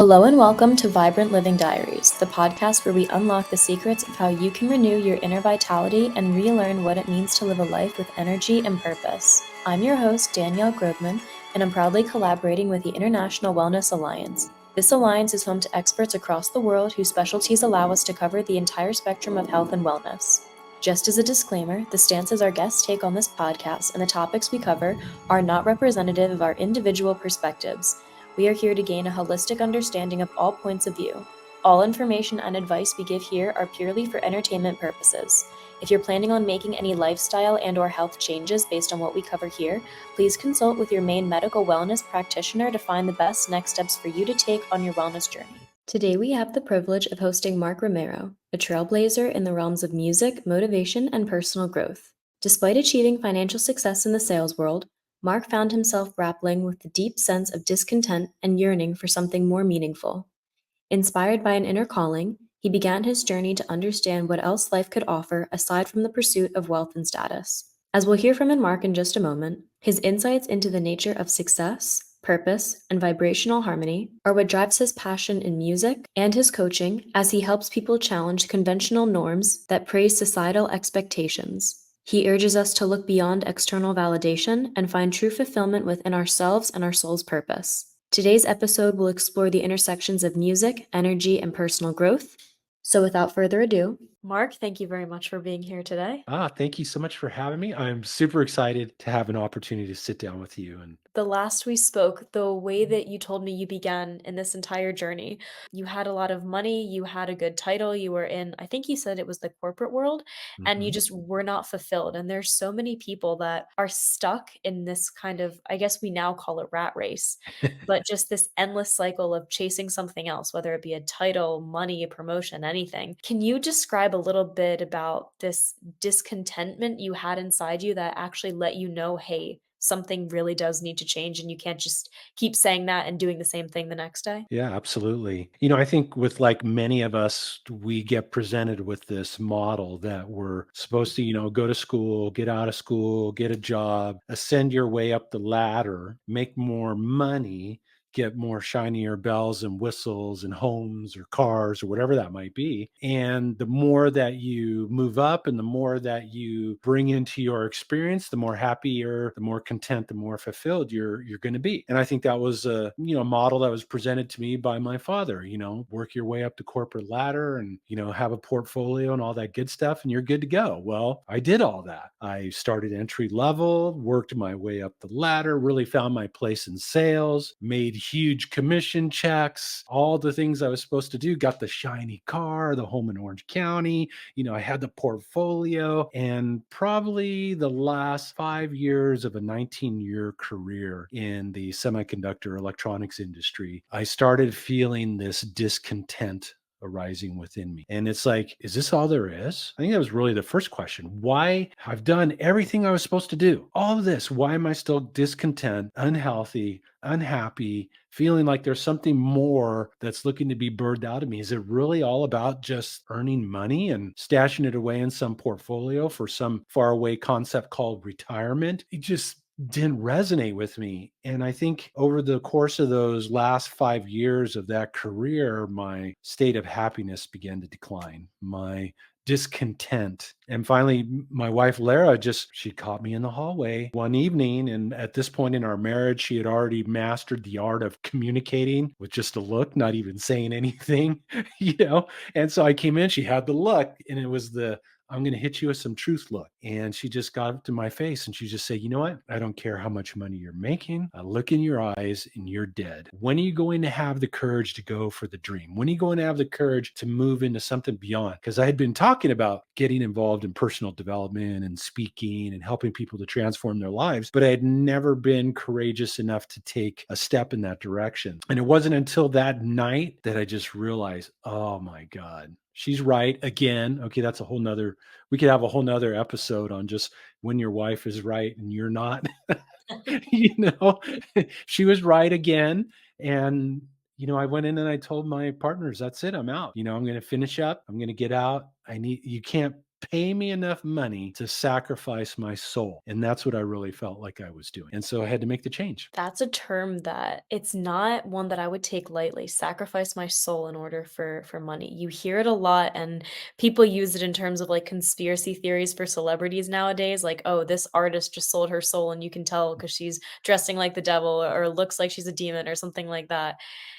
Hello and welcome to Vibrant Living Diaries, the podcast where we unlock the secrets of how you can renew your inner vitality and relearn what it means to live a life with energy and purpose. I'm your host, Danielle Grobman, and I'm proudly collaborating with the International Wellness Alliance. This alliance is home to experts across the world whose specialties allow us to cover the entire spectrum of health and wellness. Just as a disclaimer, the stances our guests take on this podcast and the topics we cover are not representative of our individual perspectives. We are here to gain a holistic understanding of all points of view. All information and advice we give here are purely for entertainment purposes. If you're planning on making any lifestyle and/or health changes based on what we cover here, please consult with your main medical wellness practitioner to find the best next steps for you to take on your wellness journey. Today we have the privilege of hosting Mark Romero, a trailblazer in the realms of music, motivation, and personal growth. Despite achieving financial success in the sales world, Mark found himself grappling with the deep sense of discontent and yearning for something more meaningful. Inspired by an inner calling, he began his journey to understand what else life could offer aside from the pursuit of wealth and status. As we'll hear from Mark in just a moment, his insights into the nature of success, purpose, and vibrational harmony are what drives his passion in music and his coaching as he helps people challenge conventional norms that praise societal expectations. He urges us to look beyond external validation and find true fulfillment within ourselves and our soul's purpose. Today's episode will explore the intersections of music, energy, and personal growth. So without further ado, Mark, thank you very much for being here today. Thank you so much for having me. I'm super excited to have an opportunity to sit down with you. And The last we spoke, the way that you told me you began in this entire journey, you had a lot of money, you had a good title, you were in, I think you said it was the corporate world, and you Mhm. just were not fulfilled. And there's so many people that are stuck in this kind of, I guess we now call it rat race, but just this endless cycle of chasing something else, whether it be a title, money, a promotion, anything. Can you describe a little bit about this discontentment you had inside you that actually let you know, hey, something really does need to change and you can't just keep saying that and doing the same thing the next day? Yeah, absolutely. I think with like many of us, we get presented with this model that we're supposed to, go to school, get out of school, get a job, ascend your way up the ladder, make more money, get more shinier bells and whistles and homes or cars or whatever that might be. And the more that you move up and the more that you bring into your experience, the more happier, the more content, the more fulfilled you're going to be. And I think that was a, model that was presented to me by my father, work your way up the corporate ladder and, have a portfolio and all that good stuff and you're good to go. Well, I did all that. I started entry level, worked my way up the ladder, really found my place in sales, made huge commission checks, all the things I was supposed to do, got the shiny car, the home in Orange County, I had the portfolio, and probably the last 5 years of a 19-year career in the semiconductor electronics industry, I started feeling this discontent arising within me. And it's like, is this all there is? I think that was really the first question. Why? I've done everything I was supposed to do. All of this. Why am I still discontent, unhealthy, unhappy, feeling like there's something more that's looking to be birthed out of me? Is it really all about just earning money and stashing it away in some portfolio for some faraway concept called retirement? It just didn't resonate with me. And I think over the course of those last 5 years of that career, my state of happiness began to decline. My discontent. And finally, my wife, Lara, she caught me in the hallway one evening. And at this point in our marriage, she had already mastered the art of communicating with just a look, not even saying anything, you know? And so I came in, she had the look, and it was the, I'm going to hit you with some truth look. And she just got up to my face and she just said, you know what? I don't care how much money you're making. I look in your eyes and you're dead. When are you going to have the courage to go for the dream? When are you going to have the courage to move into something beyond? Because I had been talking about getting involved in personal development and speaking and helping people to transform their lives, but I had never been courageous enough to take a step in that direction. And it wasn't until that night that I just realized, oh my God, she's right again. Okay, that's a whole nother, we could have a whole nother episode on just when your wife is right and you're not. you know, she was right again. And, I went in and I told my partners, that's it, I'm out. I'm going to finish up. I'm going to get out. You can't pay me enough money to sacrifice my soul. And that's what I really felt like I was doing. And so I had to make the change. That's a term that it's not one that I would take lightly, sacrifice my soul in order for money. You hear it a lot and people use it in terms of like conspiracy theories for celebrities nowadays, like, "Oh, this artist just sold her soul and you can tell because she's dressing like the devil or looks like she's a demon," or something like that.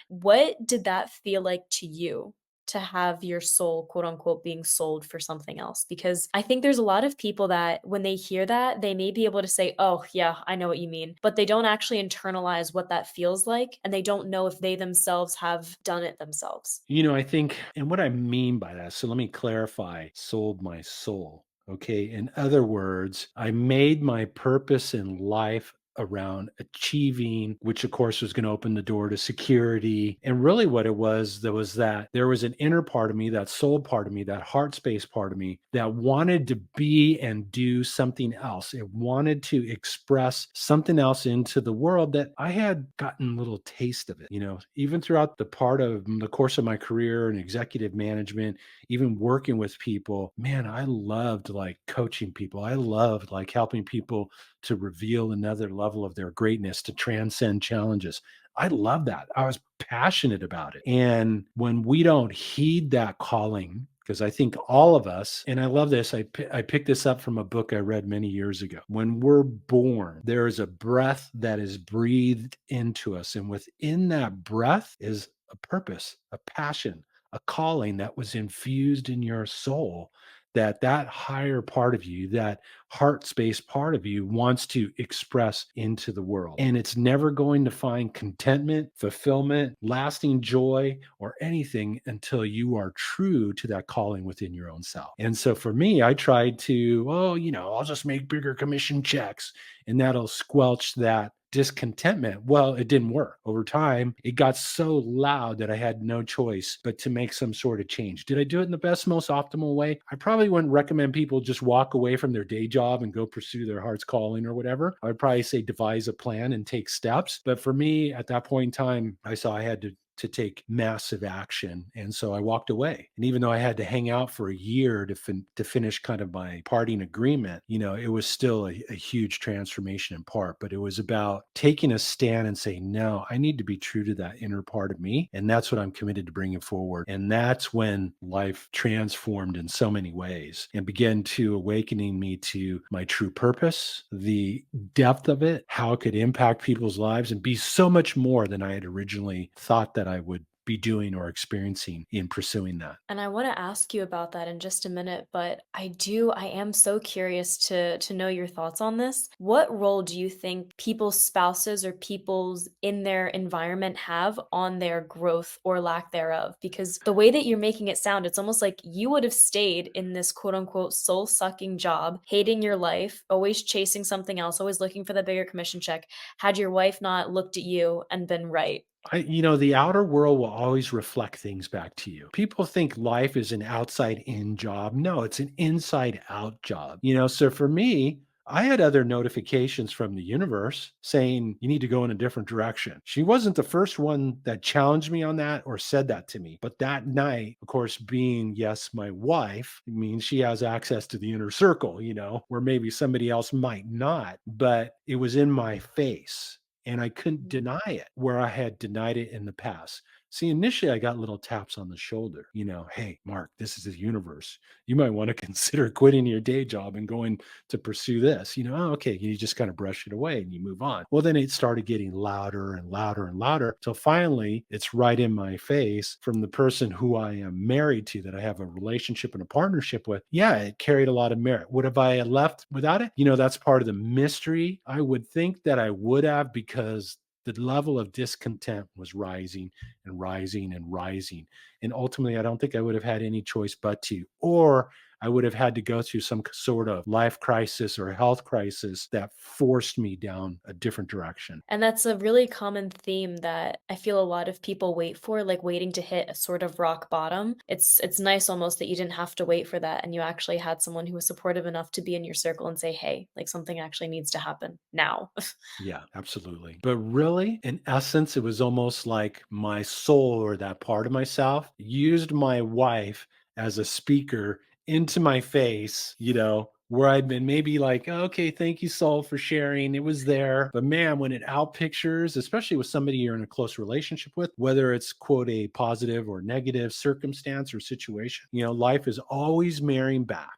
What did that feel like to you? To have your soul, quote unquote, being sold for something else? Because I think there's a lot of people that when they hear that, they may be able to say, "Oh, yeah, I know what you mean," but they don't actually internalize what that feels like, and they don't know if they themselves have done it themselves. I think, and what I mean by that, so let me clarify sold my soul. Okay. In other words, I made my purpose in life around achieving, which of course was going to open the door to security. And really what it was, there was an inner part of me, that soul part of me, that heart space part of me that wanted to be and do something else. It wanted to express something else into the world that I had gotten a little taste of it, even throughout the course of my career in executive management, even working with people. Man, I loved like coaching people. I loved like helping people to reveal another level of their greatness, to transcend challenges. I love that. I was passionate about it. And when we don't heed that calling, because I think all of us, and I love this, I picked this up from a book I read many years ago. When we're born, there is a breath that is breathed into us. And within that breath is a purpose, a passion, a calling that was infused in your soul, that higher part of you, that heart space part of you wants to express into the world. And it's never going to find contentment, fulfillment, lasting joy, or anything until you are true to that calling within your own self. And so for me, I tried to, I'll just make bigger commission checks and that'll squelch that discontentment. Well, it didn't work. Over time, it got so loud that I had no choice but to make some sort of change. Did I do it in the best, most optimal way? I probably wouldn't recommend people just walk away from their day job and go pursue their heart's calling or whatever. I would probably say devise a plan and take steps. But for me, at that point in time, I saw I had to take massive action. And so I walked away. And even though I had to hang out for a year to finish kind of my parting agreement, it was still a huge transformation in part. But it was about taking a stand and saying, no, I need to be true to that inner part of me. And that's what I'm committed to bringing forward. And that's when life transformed in so many ways and began to awakening me to my true purpose, the depth of it, how it could impact people's lives and be so much more than I had originally thought that I would be doing or experiencing in pursuing that. And I want to ask you about that in just a minute, but I am so curious to know your thoughts on this. What role do you think people's spouses or people's in their environment have on their growth or lack thereof? Because the way that you're making it sound, it's almost like you would have stayed in this quote unquote soul sucking job, hating your life, always chasing something else, always looking for the bigger commission check, had your wife not looked at you and been right. The outer world will always reflect things back to you. People think life is an outside in job. No, it's an inside out job. So for me, I had other notifications from the universe saying you need to go in a different direction. She wasn't the first one that challenged me on that or said that to me. But that night, of course, being, yes, my wife, it means she has access to the inner circle, where maybe somebody else might not, but it was in my face and I couldn't deny it where I had denied it in the past. See, initially I got little taps on the shoulder, hey, Mark, this is the universe. You might want to consider quitting your day job and going to pursue this. Oh, okay. You just kind of brush it away and you move on. Well, then it started getting louder and louder and louder. So finally, it's right in my face from the person who I am married to, that I have a relationship and a partnership with. Yeah, it carried a lot of merit. Would have I left without it? That's part of the mystery. I would think that I would have, because the level of discontent was rising and rising and rising. And ultimately, I don't think I would have had any choice but to, or I would have had to go through some sort of life crisis or health crisis that forced me down a different direction. And that's a really common theme that I feel a lot of people wait for, like waiting to hit a sort of rock bottom. It's nice almost that you didn't have to wait for that and you actually had someone who was supportive enough to be in your circle and say, "Hey, like something actually needs to happen now." Yeah, absolutely. But really, in essence, it was almost like my soul, or that part of myself, used my wife as a speaker into my face, where I'd been maybe like, okay, thank you, Soul, for sharing. It was there. But man, when it out pictures, especially with somebody you're in a close relationship with, whether it's quote a positive or negative circumstance or situation, life is always marrying back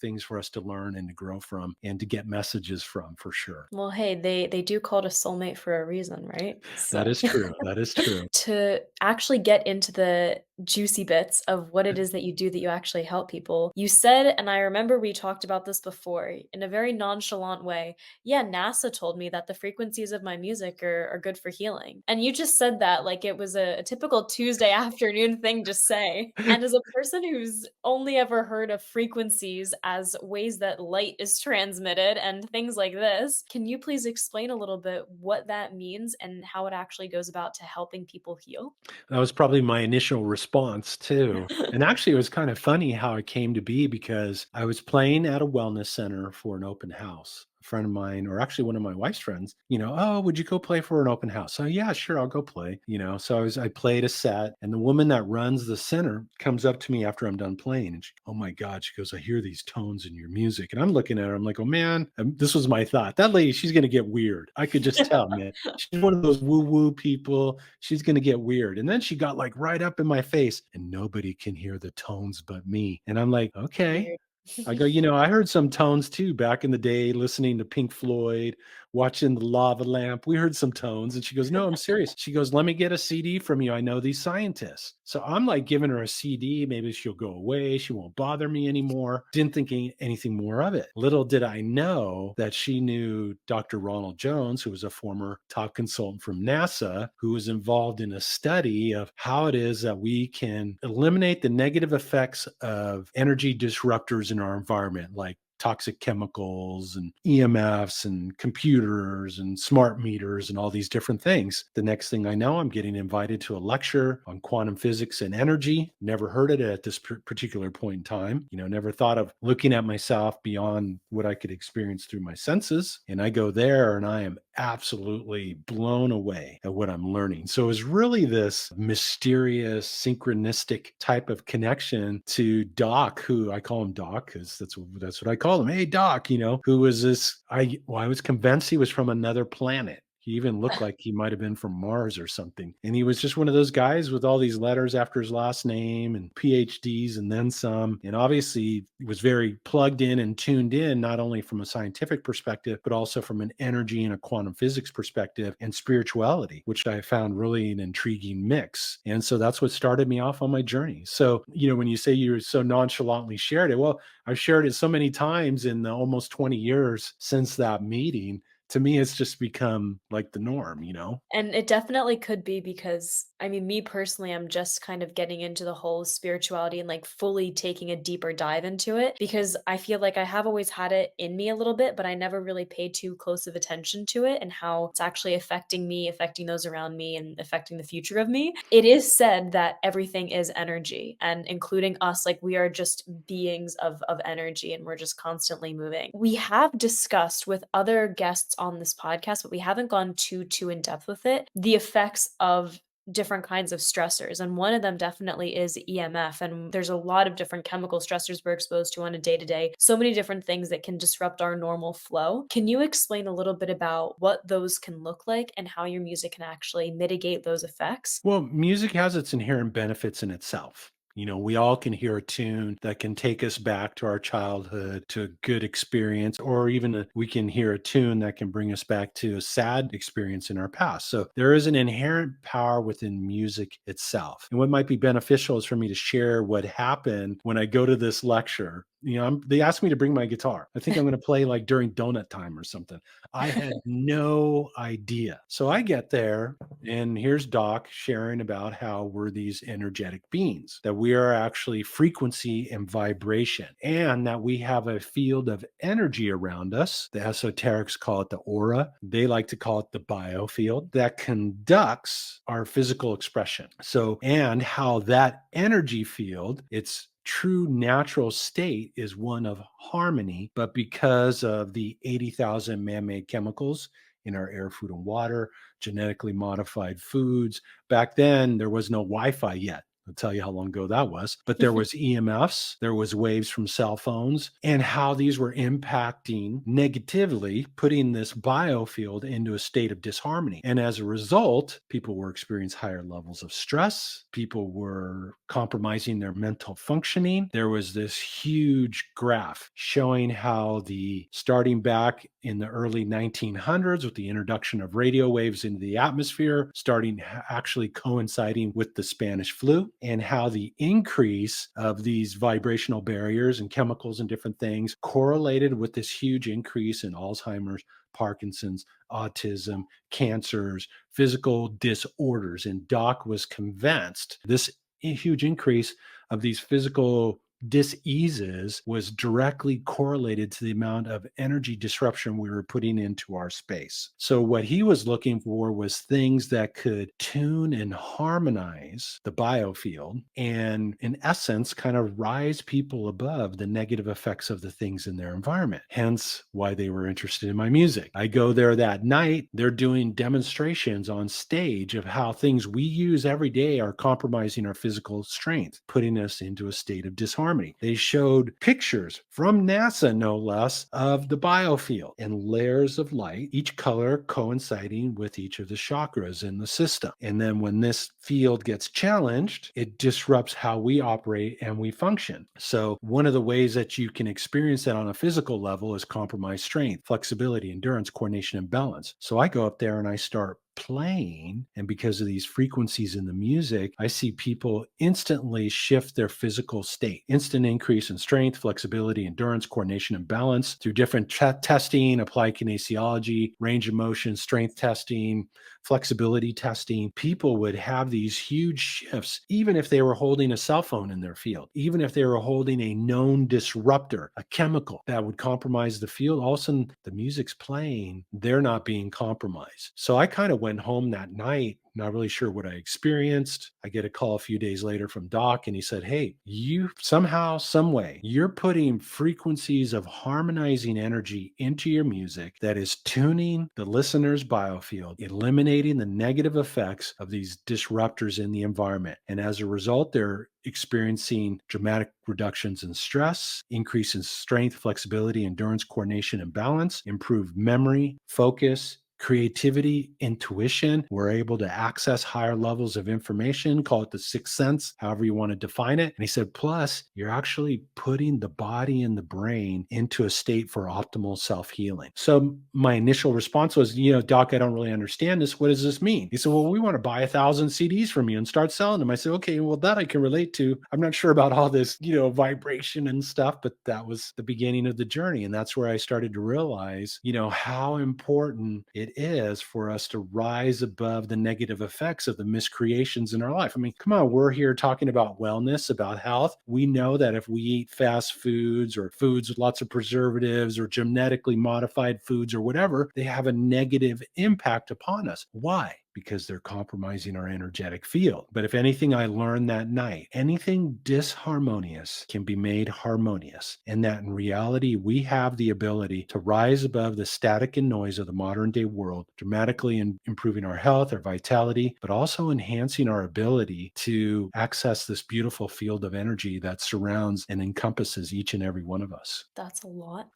things for us to learn and to grow from and to get messages from for sure. Well, hey, they do call it a soulmate for a reason, right? That So is true. That is true. to actually get into the juicy bits of what it is that you do that you actually help people, you said, and I remember we talked about this before in a very nonchalant way. Yeah, NASA told me that the frequencies of my music are good for healing. And you just said that like it was a typical Tuesday afternoon thing to say. And as a person who's only ever heard of frequencies as ways that light is transmitted and things like this, can you please explain a little bit what that means and how it actually goes about to helping people heal? That was probably my initial response too. And actually, it was kind of funny how it came to be because I was playing at a wellness center for an open house. A friend of mine, or actually one of my wife's friends, oh, would you go play for an open house? So yeah, sure, I'll go play. So I played a set, and the woman that runs the center comes up to me after I'm done playing, and she, oh my God, she goes, I hear these tones in your music, and I'm looking at her, I'm like, oh man, this was my thought. That lady, she's gonna get weird. I could just tell, man. She's one of those woo woo people. She's gonna get weird. And then she got like right up in my face, and nobody can hear the tones but me. And I'm like, okay. Weird. I go, I heard some tones too back in the day, listening to Pink Floyd, watching the lava lamp. We heard some tones. And she goes, no, I'm serious. She goes, let me get a CD from you. I know these scientists. So I'm like giving her a CD. Maybe she'll go away. She won't bother me anymore. Didn't think anything more of it. Little did I know that she knew Dr. Ronald Jones, who was a former top consultant from NASA, who was involved in a study of how it is that we can eliminate the negative effects of energy disruptors in our environment, like toxic chemicals and EMFs and computers and smart meters and all these different things. The next thing I know, I'm getting invited to a lecture on quantum physics and energy. Never heard of it at this particular point in time. Never thought of looking at myself beyond what I could experience through my senses. And I go there and I am absolutely blown away at what I'm learning. So it was really this mysterious, synchronistic type of connection to Doc, who I call him Doc because that's what I call him. Hey, Doc, who was this? I was convinced he was from another planet. He even looked like he might have been from Mars or something. And he was just one of those guys with all these letters after his last name and PhDs and then some. And obviously he was very plugged in and tuned in, not only from a scientific perspective, but also from an energy and a quantum physics perspective and spirituality, which I found really an intriguing mix. And so that's what started me off on my journey. So, when you say you so nonchalantly shared it, well, I've shared it so many times in the almost 20 years since that meeting. To me, it's just become like the norm. And it definitely could be because, I mean, me personally, I'm just kind of getting into the whole spirituality and like fully taking a deeper dive into it because I feel like I have always had it in me a little bit, but I never really paid too close of attention to it and how it's actually affecting me, affecting those around me, and affecting the future of me. It is said that everything is energy, and including us, like we are just beings of energy and we're just constantly moving. We have discussed with other guests on this podcast, but we haven't gone too in depth with it, the effects of different kinds of stressors. And one of them definitely is EMF. And there's a lot of different chemical stressors we're exposed to on a day to day, so many different things that can disrupt our normal flow. Can you explain a little bit about what those can look like and how your music can actually mitigate those effects? Well, music has its inherent benefits in itself. We all can hear a tune that can take us back to our childhood, to a good experience, or even we can hear a tune that can bring us back to a sad experience in our past. So there is an inherent power within music itself. And what might be beneficial is for me to share what happened when I go to this lecture. They asked me to bring my guitar. I think I'm going to play like during donut time or something. I had no idea. So I get there, and here's Doc sharing about how we're these energetic beings, that we are actually frequency and vibration, and that we have a field of energy around us. The esoterics call it the aura. They like to call it the biofield that conducts our physical expression. So, and how that energy field, its true natural state is one of harmony, but because of the 80,000 man-made chemicals in our air, food, and water, genetically modified foods. Back then, there was no Wi-Fi yet. I'll tell you how long ago that was. But there was EMFs, there was waves from cell phones, and how these were impacting negatively, putting this biofield into a state of disharmony. And as a result, people were experiencing higher levels of stress. People were compromising their mental functioning. There was this huge graph showing how the starting back in the early 1900s with the introduction of radio waves into the atmosphere, starting actually coinciding with the Spanish flu, and how the increase of these vibrational barriers and chemicals and different things correlated with this huge increase in Alzheimer's, Parkinson's, autism, cancers, physical disorders. And Doc was convinced this huge increase of these physical diseases was directly correlated to the amount of energy disruption we were putting into our space. So, what he was looking for was things that could tune and harmonize the biofield and, in essence, kind of rise people above the negative effects of the things in their environment. Hence, why they were interested in my music. I go there that night, they're doing demonstrations on stage of how things we use every day are compromising our physical strength, putting us into a state of disharmony. They showed pictures from NASA, no less, of the biofield and layers of light, each color coinciding with each of the chakras in the system. And then when this field gets challenged, it disrupts how we operate and we function. So, one of the ways that you can experience that on a physical level is compromised strength, flexibility, endurance, coordination, and balance. So, I go up there and I start playing, and because of these frequencies in the music, I see people instantly shift their physical state. Instant increase in strength, flexibility, endurance, coordination, and balance through different testing, applied kinesiology, range of motion, strength testing, flexibility testing. People would have these huge shifts, even if they were holding a cell phone in their field, even if they were holding a known disruptor, a chemical that would compromise the field. All of a sudden, the music's playing, they're not being compromised. So I kind of went home that night, not really sure what I experienced. I get a call a few days later from Doc, and he said, "Hey, you somehow, some way, you're putting frequencies of harmonizing energy into your music that is tuning the listener's biofield, eliminating the negative effects of these disruptors in the environment. And as a result, they're experiencing dramatic reductions in stress, increase in strength, flexibility, endurance, coordination, and balance, improved memory, focus, creativity, intuition. We're able to access higher levels of information, call it the sixth sense, however you want to define it." And he said, plus, you're actually putting the body and the brain into a state for optimal self healing. So my initial response was, Doc, I don't really understand this. What does this mean? He said, well, we want to buy 1,000 CDs from you and start selling them. I said, okay, well, that I can relate to. I'm not sure about all this, vibration and stuff, but that was the beginning of the journey. And that's where I started to realize, how important it is for us to rise above the negative effects of the miscreations in our life. I mean, come on, we're here talking about wellness, about health. We know that if we eat fast foods or foods with lots of preservatives or genetically modified foods or whatever, they have a negative impact upon us. Why? Because they're compromising our energetic field. But if anything I learned that night, anything disharmonious can be made harmonious. And that in reality, we have the ability to rise above the static and noise of the modern day world, dramatically improving our health, our vitality, but also enhancing our ability to access this beautiful field of energy that surrounds and encompasses each and every one of us. That's a lot.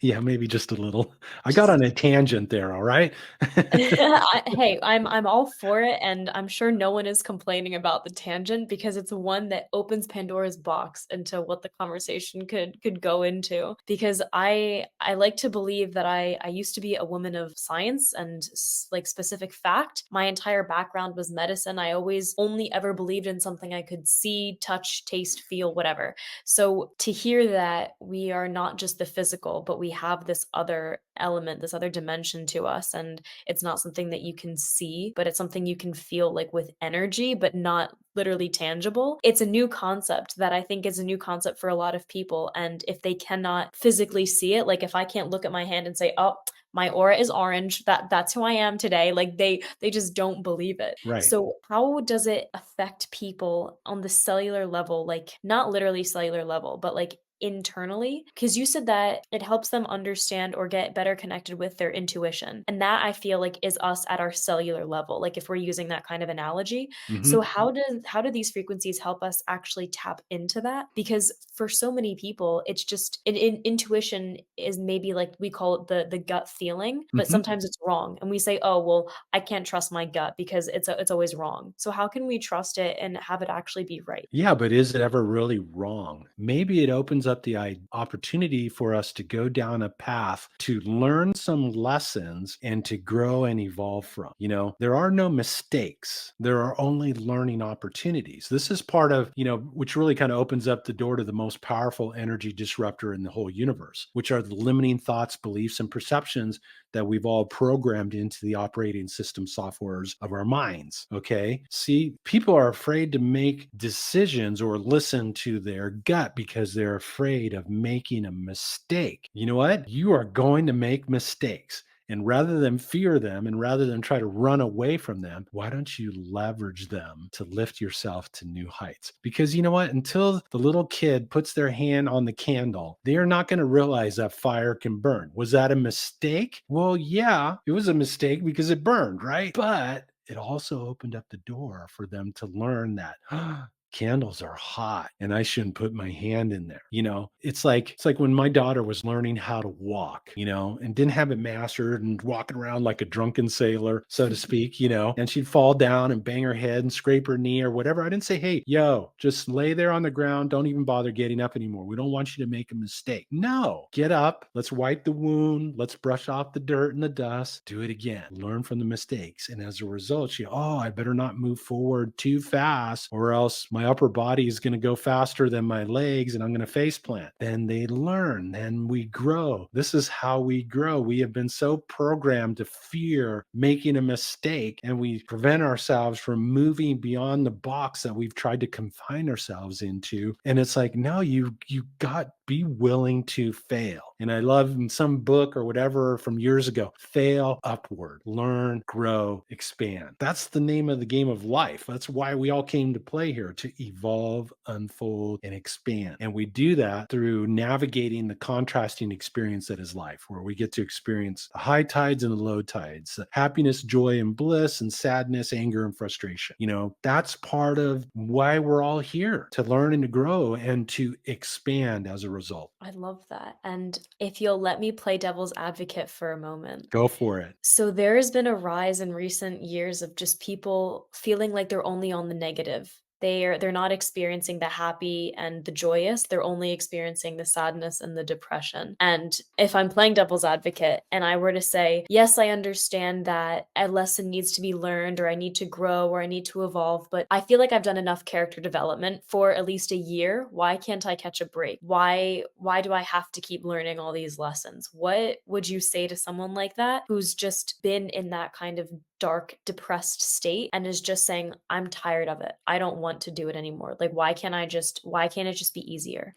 Yeah, maybe just a little. I got Just on a tangent there, all right? Hey, I'm all for it, and I'm sure no one is complaining about the tangent because it's one that opens Pandora's box into what the conversation could go into. Because I like to believe that I used to be a woman of science and like specific fact. My entire background was medicine. I always only ever believed in something I could see, touch, taste, feel, whatever. So to hear that we are not just the physical, but we have this other element, this other dimension to us, and it's not something that you can see, but it's something you can feel like with energy, but not literally tangible. It's a new concept that I think is a new concept for a lot of people. And if they cannot physically see it, like if I can't look at my hand and say, oh, my aura is orange, that's who I am today, like they just don't believe it. Right. So how does it affect people on the cellular level, like not literally cellular level, but like internally? Because you said that it helps them understand or get better connected with their intuition. And that I feel like is us at our cellular level, like if we're using that kind of analogy. So Mhm. how do these frequencies help us actually tap into that? Because for so many people, it's just intuition is maybe like we call it the gut feeling, but Mhm. sometimes it's wrong. And we say, "Oh, well, I can't trust my gut because it's always wrong." So how can we trust it and have it actually be right? Yeah, but is it ever really wrong? Maybe it opens up the opportunity for us to go down a path to learn some lessons and to grow and evolve from. There are no mistakes, there are only learning opportunities. This is part of, which really kind of opens up the door to the most powerful energy disruptor in the whole universe, which are the limiting thoughts, beliefs, and perceptions that we've all programmed into the operating system softwares of our minds. Okay. See, people are afraid to make decisions or listen to their gut because they're afraid of making a mistake. You know what? You are going to make mistakes. And rather than fear them and rather than try to run away from them, why don't you leverage them to lift yourself to new heights? Because you know what? Until the little kid puts their hand on the candle, they are not going to realize that fire can burn. Was that a mistake? Well, yeah, it was a mistake because it burned, right? But it also opened up the door for them to learn that candles are hot and I shouldn't put my hand in there. It's like when my daughter was learning how to walk, and didn't have it mastered and walking around like a drunken sailor, so to speak, and she'd fall down and bang her head and scrape her knee or whatever. I didn't say, "Hey, yo, just lay there on the ground. Don't even bother getting up anymore. We don't want you to make a mistake." No, get up. Let's wipe the wound. Let's brush off the dirt and the dust. Do it again. Learn from the mistakes. And as a result, I better not move forward too fast or else my upper body is going to go faster than my legs and I'm going to face plant. Then they learn and we grow. This is how we grow. We have been so programmed to fear making a mistake and we prevent ourselves from moving beyond the box that we've tried to confine ourselves into. And it's like, no, you got be willing to fail. And I love in some book or whatever from years ago, fail upward, learn, grow, expand. That's the name of the game of life. That's why we all came to play here, to evolve, unfold, and expand. And we do that through navigating the contrasting experience that is life, where we get to experience the high tides and the low tides, the happiness, joy, and bliss, and sadness, anger, and frustration. That's part of why we're all here, to learn and to grow and to expand as a result. I love that. And if you'll let me play devil's advocate for a moment. Go for it. So there has been a rise in recent years of just people feeling like they're only on the negative. They're not experiencing the happy and the joyous. They're only experiencing the sadness and the depression. And if I'm playing devil's advocate and I were to say, yes, I understand that a lesson needs to be learned or I need to grow or I need to evolve, but I feel like I've done enough character development for at least a year. Why can't I catch a break? Why do I have to keep learning all these lessons? What would you say to someone like that who's just been in that kind of dark, depressed state and is just saying, "I'm tired of it. I don't want to do it anymore." Like, why can't it just be easier?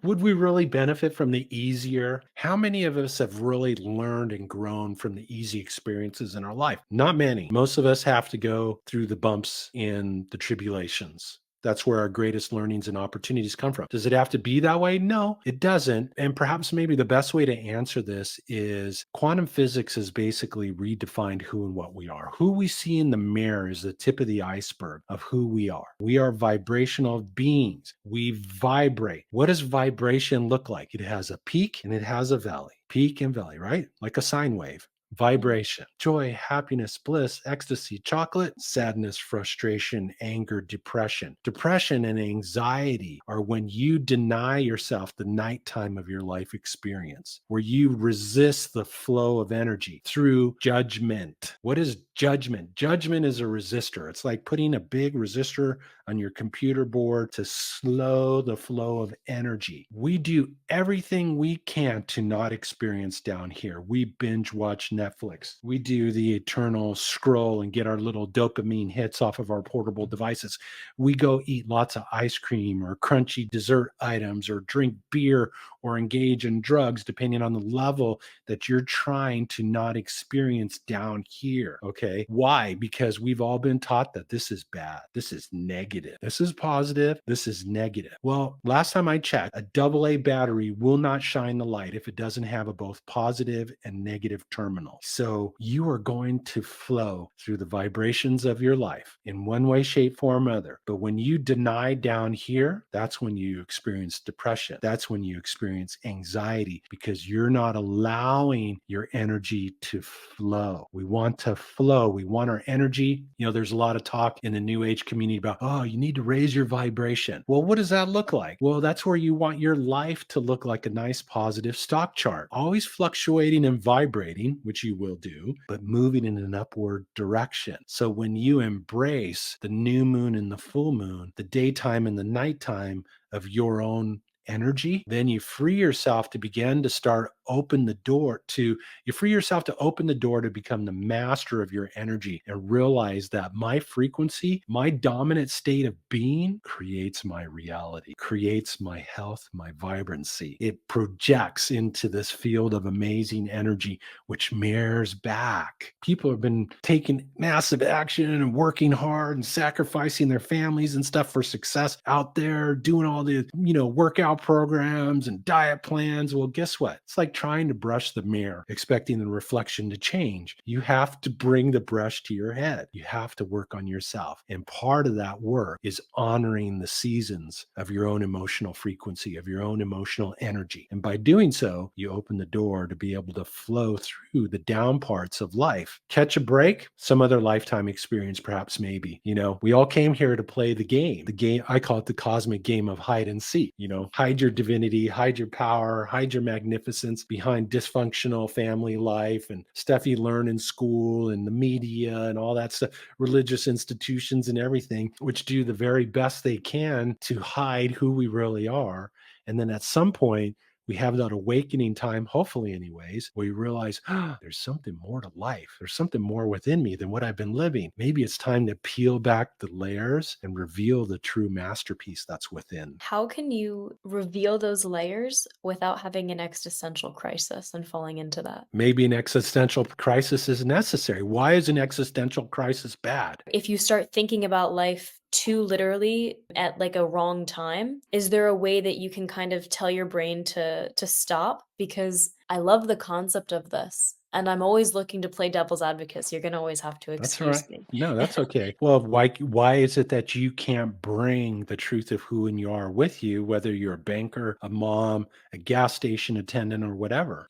Would we really benefit from the easier? How many of us have really learned and grown from the easy experiences in our life? Not many. Most of us have to go through the bumps in the tribulations. That's where our greatest learnings and opportunities come from. Does it have to be that way? No, it doesn't. And perhaps maybe the best way to answer this is quantum physics has basically redefined who and what we are. Who we see in the mirror is the tip of the iceberg of who we are. We are vibrational beings. We vibrate. What does vibration look like? It has a peak and it has a valley. Peak and valley, right? Like a sine wave. Mm. Vibration, joy, happiness, bliss, ecstasy, chocolate, sadness, frustration, anger, depression. Depression and anxiety are when you deny yourself the nighttime of your life experience, where you resist the flow of energy through judgment. What is judgment? Judgment is a resistor. It's like putting a big resistor on your computer board to slow the flow of energy. We do everything we can to not experience down here. We binge watch Netflix. We do the eternal scroll and get our little dopamine hits off of our portable devices. We go eat lots of ice cream or crunchy dessert items or drink beer or engage in drugs, depending on the level that you're trying to not experience down here. Okay. Why? Because we've all been taught that this is bad. This is negative. This is positive. This is negative. Well, last time I checked, a AA battery will not shine the light if it doesn't have a both positive and negative terminal. So you are going to flow through the vibrations of your life in one way, shape, form, or other. But when you deny down here, that's when you experience depression. That's when you experience anxiety because you're not allowing your energy to flow. We want to flow. We want our energy. There's a lot of talk in the new age community about, oh, you need to raise your vibration. Well, what does that look like? Well, that's where you want your life to look like a nice positive stock chart, always fluctuating and vibrating, which you will do, but moving in an upward direction. So when you embrace the new moon and the full moon, the daytime and the nighttime of your own energy, then you free yourself to begin to open the door to become the master of your energy and realize that my frequency, my dominant state of being creates my reality, creates my health, my vibrancy. It projects into this field of amazing energy, which mirrors back. People have been taking massive action and working hard and sacrificing their families and stuff for success out there, doing all the, workout programs and diet plans. Well, guess what? It's like trying to brush the mirror, expecting the reflection to change. You have to bring the brush to your head. You have to work on yourself. And part of that work is honoring the seasons of your own emotional frequency, of your own emotional energy. And by doing so, you open the door to be able to flow through the down parts of life. Catch a break, some other lifetime experience, perhaps, maybe. We all came here to play the game. The game, I call it the cosmic game of hide and seek. Hide your divinity, hide your power, hide your magnificence behind dysfunctional family life and stuff you learn in school and the media and all that stuff, religious institutions and everything, which do the very best they can to hide who we really are. And then at some point, we have that awakening time, hopefully anyways, where you realize, there's something more to life. There's something more within me than what I've been living. Maybe it's time to peel back the layers and reveal the true masterpiece that's within. How can you reveal those layers without having an existential crisis and falling into that? Maybe an existential crisis is necessary. Why is an existential crisis bad? If you start thinking about life too literally at like a wrong time, is there a way that you can kind of tell your brain to stop? Because I love the concept of this. And I'm always looking to play devil's advocate, so you're gonna always have to That's all right. excuse me. No, that's okay. Well, why is it that you can't bring the truth of who and you are with you, whether you're a banker, a mom, a gas station attendant, or whatever?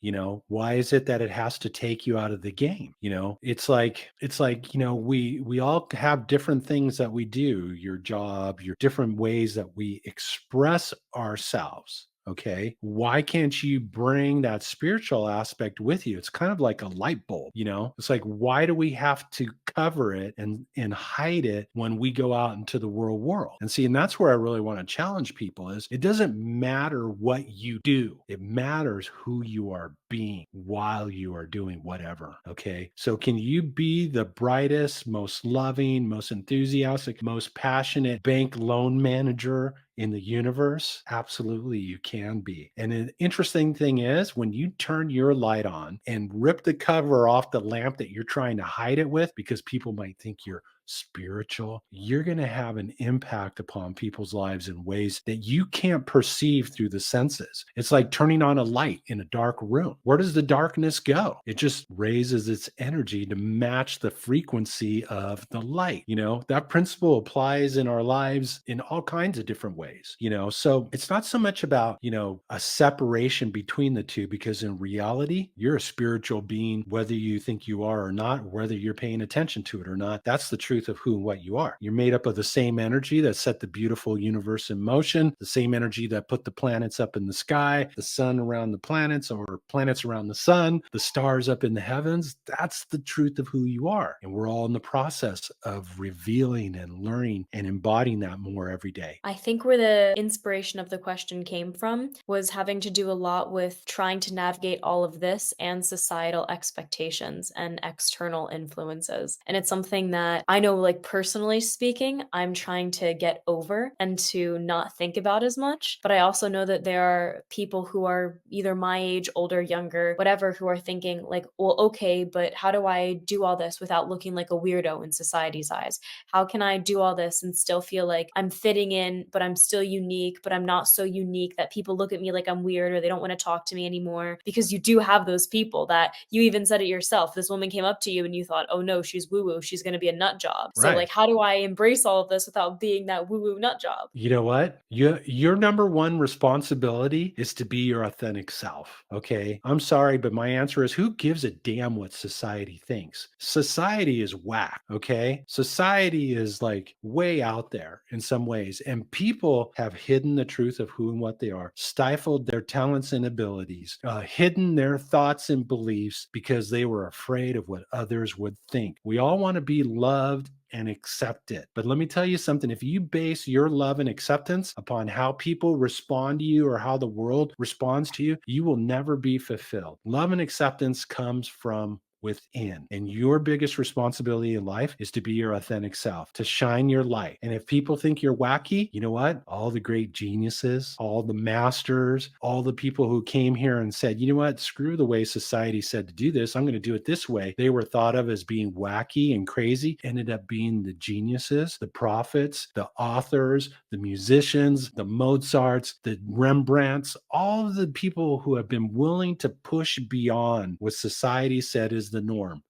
Why is it that it has to take you out of the game? It's like we all have different things that we do, your job, your different ways that we express ourselves. Okay. Why can't you bring that spiritual aspect with you? It's kind of like a light bulb, It's like, why do we have to cover it and hide it when we go out into the real world? And that's where I really want to challenge people is it doesn't matter what you do. It matters who you are being while you are doing whatever. Okay. So can you be the brightest, most loving, most enthusiastic, most passionate bank loan manager in the universe? Absolutely, you can be. And an interesting thing is when you turn your light on and rip the cover off the lamp that you're trying to hide it with, because people might think you're spiritual, you're going to have an impact upon people's lives in ways that you can't perceive through the senses. It's like turning on a light in a dark room. Where does the darkness go? It just raises its energy to match the frequency of the light. That principle applies in our lives in all kinds of different ways, so it's not so much about, a separation between the two, because in reality, you're a spiritual being, whether you think you are or not, whether you're paying attention to it or not. That's the truth truth of who and what you are. You're made up of the same energy that set the beautiful universe in motion, the same energy that put the planets up in the sky, the sun around the planets or planets around the sun, the stars up in the heavens. That's the truth of who you are. And we're all in the process of revealing and learning and embodying that more every day. I think where the inspiration of the question came from was having to do a lot with trying to navigate all of this and societal expectations and external influences. And it's something that I know, like personally speaking, I'm trying to get over and to not think about as much. But I also know that there are people who are either my age, older, younger, whatever, who are thinking, like, well, okay, but how do I do all this without looking like a weirdo in society's eyes? How can I do all this and still feel like I'm fitting in, but I'm still unique, but I'm not so unique that people look at me like I'm weird or they don't want to talk to me anymore? Because you do have those people that you even said it yourself. This woman came up to you and you thought, oh no, she's woo woo. She's going to be a nut job. So, Right. like, how do I embrace all of this without being that woo woo nut job? You know what? Your number one responsibility is to be your authentic self. Okay. I'm sorry, but my answer is who gives a damn what society thinks? Society is whack. Okay. Society is like way out there in some ways. And people have hidden the truth of who and what they are, stifled their talents and abilities, hidden their thoughts and beliefs because they were afraid of what others would think. We all want to be loved and accept it. But let me tell you something. If you base your love and acceptance upon how people respond to you or how the world responds to you, you will never be fulfilled. Love and acceptance comes from within. And your biggest responsibility in life is to be your authentic self, to shine your light. And if people think you're wacky, you know what? All the great geniuses, all the masters, all the people who came here and said, you know what? Screw the way society said to do this. I'm going to do it this way. They were thought of as being wacky and crazy, ended up being the geniuses, the prophets, the authors, the musicians, the Mozarts, the Rembrandts, all of the people who have been willing to push beyond what society said is the norm.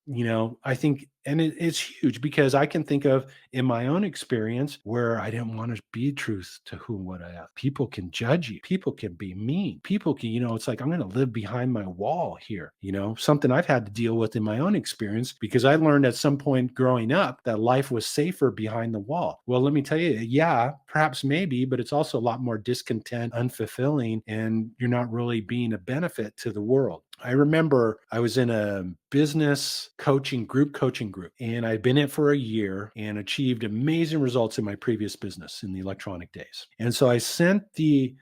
I think, and it's huge because I can think of in my own experience where I didn't want to be truth to who and what I am. People can judge you. People can be mean. People can, it's like I'm going to live behind my wall here. Something I've had to deal with in my own experience because I learned at some point growing up that life was safer behind the wall. Well, let me tell you, yeah, perhaps maybe, but it's also a lot more discontent, unfulfilling, and you're not really being a benefit to the world. I remember I was in a business coaching group, and I'd been in it for a year and achieved amazing results in my previous business in the electronic days. And so I sent the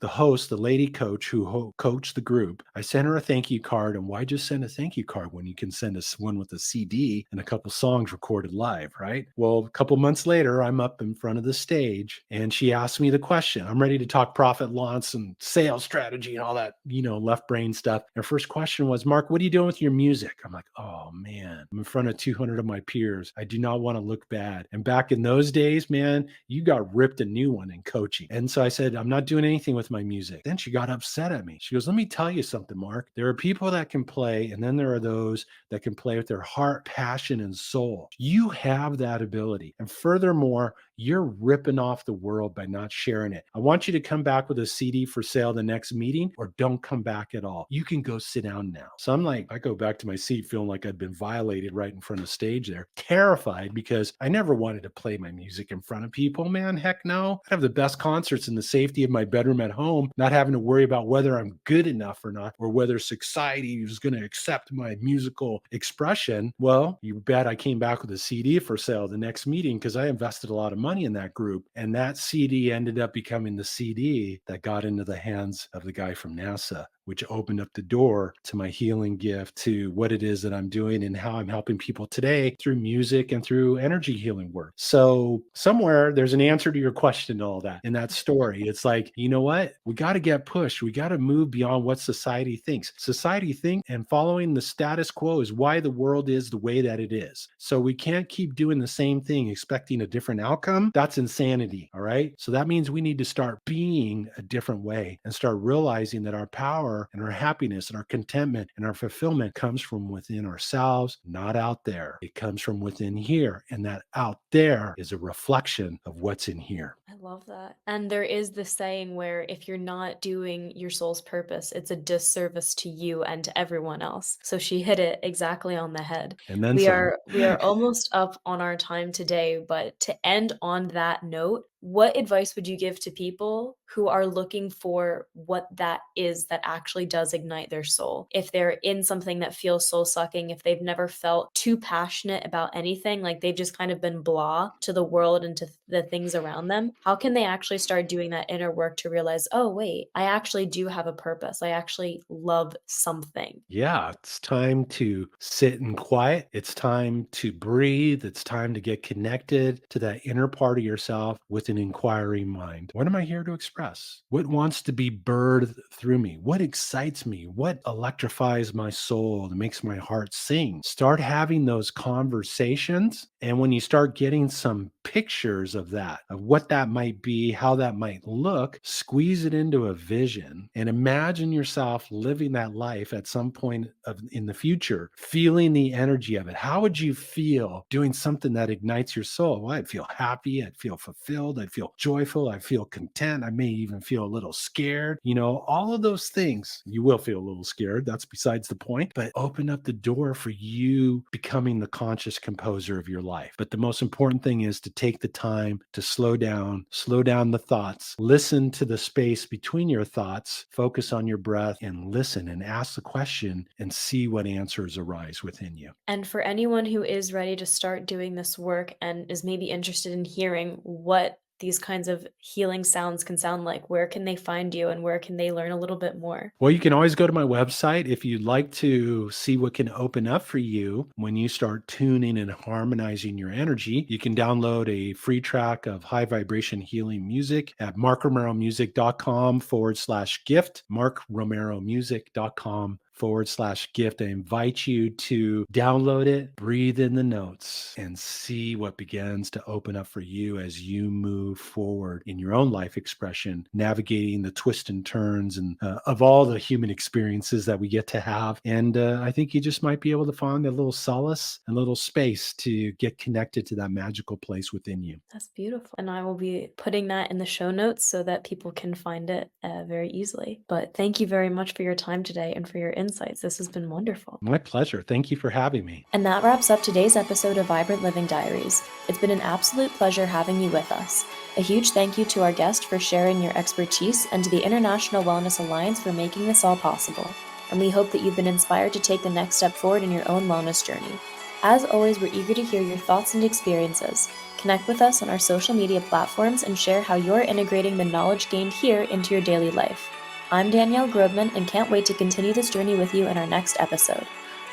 host, the lady coach who coached the group, I sent her a thank you card. And why just send a thank you card when you can send us one with a CD and a couple songs recorded live, right? Well, a couple months later, I'm up in front of the stage and she asked me the question. I'm ready to talk profit loss and sales strategy and all that, left brain stuff. Her first question was, Mark, what are you doing with your music? I'm like, oh man, I'm in front of 200 of my peers. I do not want to look bad. And back in those days, man, you got ripped a new one in coaching. And so I said, I'm not doing anything with my music. Then she got upset at me. She goes, let me tell you something, Mark. There are people that can play, and then there are those that can play with their heart, passion, and soul. You have that ability. And furthermore, you're ripping off the world by not sharing it. I want you to come back with a CD for sale the next meeting, or don't come back at all. You can go sit down now. So I'm like, I go back to my seat feeling like I'd been violated right in front of stage there, terrified because I never wanted to play my music in front of people, man. Heck no. I'd have the best concerts in the safety of my bedroom at home, not having to worry about whether I'm good enough or not, or whether society is going to accept my musical expression. Well, you bet I came back with a CD for sale the next meeting because I invested a lot of money in that group. And that CD ended up becoming the CD that got into the hands of the guy from NASA, which opened up the door to my healing gift, to what it is that I'm doing and how I'm helping people today through music and through energy healing work. So somewhere there's an answer to your question, all that in that story. It's like, you know what? We got to get pushed. We got to move beyond what society thinks. Society thinks, and following the status quo is why the world is the way that it is. So we can't keep doing the same thing, expecting a different outcome. That's insanity. All right. So that means we need to start being a different way and start realizing that our power power and our happiness and our contentment and our fulfillment comes from within ourselves, not out there. It comes from within here. And that out there is a reflection of what's in here. I love that. And there is this saying where if you're not doing your soul's purpose, it's a disservice to you and to everyone else. So she hit it exactly on the head. And then We some. are we are almost up on our time today, but to end on that note, what advice would you give to people who are looking for what that is that actually does ignite their soul? If they're in something that feels soul sucking, if they've never felt too passionate about anything, like they've just kind of been blah to the world and to the things around them, how can they actually start doing that inner work to realize, oh, wait, I actually do have a purpose. I actually love something. Yeah, it's time to sit in quiet. It's time to breathe. It's time to get connected to that inner part of yourself with an inquiring mind. What am I here to express? What wants to be birthed through me? What excites me? What electrifies my soul and makes my heart sing? Start having those conversations. And when you start getting some pictures of that, of what that might be, how that might look, squeeze it into a vision and imagine yourself living that life at some point in the future, feeling the energy of it. How would you feel doing something that ignites your soul? Well, I'd feel happy. I'd feel fulfilled. I'd feel joyful. I feel content. I may even feel a little scared. All of those things. You will feel a little scared. That's besides the point. But open up the door for you becoming the conscious composer of your life. But the most important thing is to take the time to slow down the thoughts, listen to the space between your thoughts, focus on your breath, and listen and ask the question and see what answers arise within you. And for anyone who is ready to start doing this work and is maybe interested in hearing what these kinds of healing sounds can sound like, where can they find you and where can they learn a little bit more? Well, you can always go to my website if you'd like to see what can open up for you when you start tuning and harmonizing your energy. You can download a free track of high vibration healing music at markromeromusic.com/gift, markromeromusic.com/gift. I invite you to download it, breathe in the notes, and see what begins to open up for you as you move forward in your own life expression, navigating the twists and turns and of all the human experiences that we get to have. And I think you just might be able to find a little solace and a little space to get connected to that magical place within you. That's beautiful. And I will be putting that in the show notes so that people can find it very easily. But thank you very much for your time today and for your insights. This has been wonderful. My pleasure. Thank you for having me. And that wraps up today's episode of Vibrant Living Diaries. It's been an absolute pleasure having you with us. A huge thank you to our guest for sharing your expertise and to the International Wellness Alliance for making this all possible. And we hope that you've been inspired to take the next step forward in your own wellness journey. As always, we're eager to hear your thoughts and experiences. Connect with us on our social media platforms and share how you're integrating the knowledge gained here into your daily life. I'm Danielle Grobman and can't wait to continue this journey with you in our next episode.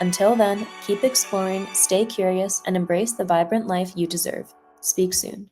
Until then, keep exploring, stay curious, and embrace the vibrant life you deserve. Speak soon.